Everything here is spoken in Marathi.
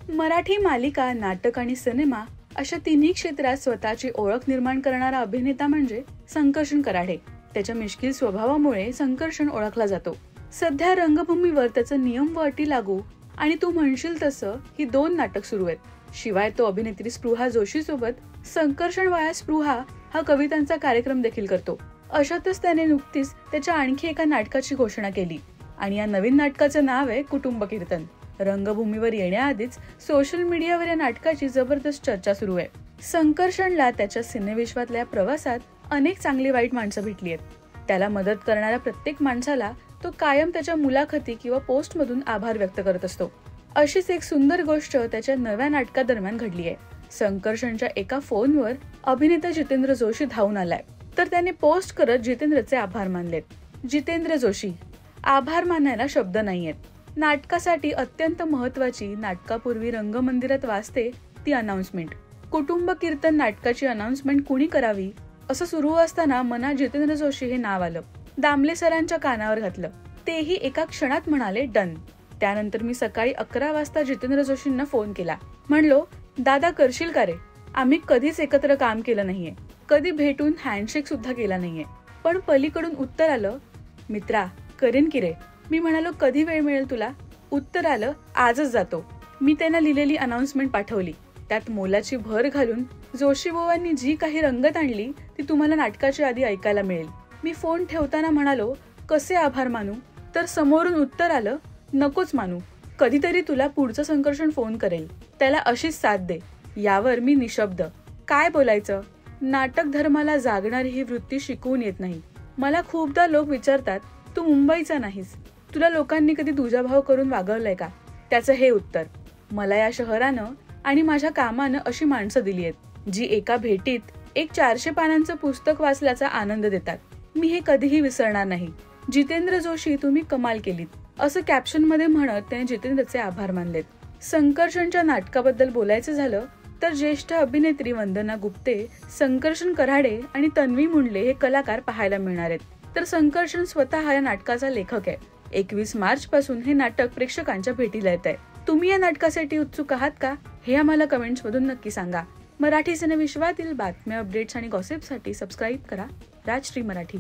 मराठी मालिका, नाटक आणि सिनेमा अशा तिन्ही क्षेत्रात स्वतःची ओळख निर्माण करणारा अभिनेता म्हणजे संकर्षण कराडे. त्याच्या मिश्किल स्वभावामुळे संकर्षण ओळखला जातो. सध्या रंगभूमीवर त्याचं नियम व अटी लागू आणि तू म्हणशील तसं ही 2 नाटक सुरू आहेत. शिवाय तो अभिनेत्री स्पृहा जोशी सोबत संकर्षण वया स्पृहा हा कवितांचा कार्यक्रम देखील करतो. अशातच त्याने नुकतीच त्याच्या आणखी एका नाटकाची घोषणा केली आणि या नवीन नाटकाचं नाव आहे कुटुंब कीर्तन. रंगभूमीवर येण्याआधीच सोशल मीडियावर या नाटकाची जबरदस्त चर्चा सुरू आहे. संकर्षणला त्याच्या सिनेविश्वातल्या प्रवासात अनेक चांगली वाईट माणसं भेटली आहेत. त्याला मदत करणाऱ्या प्रत्येक माणसाला तो कायम त्याच्या मुलाखती किंवा पोस्ट मधून आभार व्यक्त करत असतो. अशीच एक सुंदर गोष्ट त्याच्या नव्या नाटकादरम्यान घडली आहे. संकर्षणच्या एका फोनवर अभिनेता जितेंद्र जोशी धावून आलाय, तर त्याने पोस्ट करत जितेंद्रचे आभार मानलेत. जितेंद्र जोशी, आभार मानायला शब्द नाहीयेत. नाटकासाठी अत्यंत महत्वाची, नाटकापूर्वी रंगमंदिरात वाजते ती अनाउन्समेंट. कुटुंब कीर्तन नाटकाची अनाउन्समेंट कुणी करावी असं सुरू असताना मनात जितेंद्र जोशी हे नाव आलं. दामले सरांच्या कानावर घातलं. तेही एका क्षणात म्हणाले डन. त्यानंतर मी सकाळी 11 वाजता जितेंद्र जोशींना फोन केला. म्हणलो, दादा करशील का रे? आम्ही कधीच एकत्र काम केलं नाहीये, कधी भेटून हँडशेक सुद्धा केला नाहीये. पण पलीकडून उत्तर आलं, मित्रा करेन की रे. मी म्हणालो, कधी वेळ मिळेल तुला? उत्तर आलं, आजच जातो. मी त्यांना लिहिलेली अनाउन्समेंट पाठवली. त्यात मोलाची भर घालून जोशीबुवांनी जी काही रंगत आणली ती तुम्हाला नाटकाच्या आधी ऐकायला मिळेल. मी फोन ठेवताना म्हणालो, कसे आभार मानू? तर समोरून उत्तर आलं, नकोच मानू. कधीतरी तुला पुढचं संकर्षण फोन करेल, त्याला अशीच साथ दे. यावर मी निशब्द. काय बोलायचं? नाटक धर्माला जागणारी ही वृत्ती शिकवून येत नाही. मला खूपदा लोक विचारतात, तू मुंबईचा नाहीस, तुला लोकांनी कधी दुजाभाव करून वागवलंय का? त्याचं हे उत्तर, मला या शहरानं आणि माझ्या कामानं अशी माणसं दिली आहेत जी एका भेटीत एक 400 पानांचं पुस्तक वाचल्याचा आनंद देतात. मी हे कधीही विसरणार नाही. जितेंद्र जोशी, तुम्ही कमाल केलीत, असं कॅप्शन मध्ये म्हणत त्याने जितेंद्रचे आभार मानलेत. संकर्षणच्या नाटकाबद्दल बोलायचं झालं तर ज्येष्ठ अभिनेत्री वंदना गुप्ते, संकर्षण कराडे आणि तन्वी मुंडले हे कलाकार पाहायला मिळणार आहेत. तर संकर्षण स्वतः या नाटकाचा लेखक आहे. 21 मार्च पासून हे नाटक प्रेक्षकांच्या भेटीला येत आहे. तुम्ही या नाटकासाठी उत्सुक आहात का? हे आम्हाला कमेंट्स मधून नक्की सांगा. मराठी सिनेविश्वातील बातम्या, अपडेट्स आणि गॉसिपसाठी सबस्क्राईब करा राजश्री मराठी.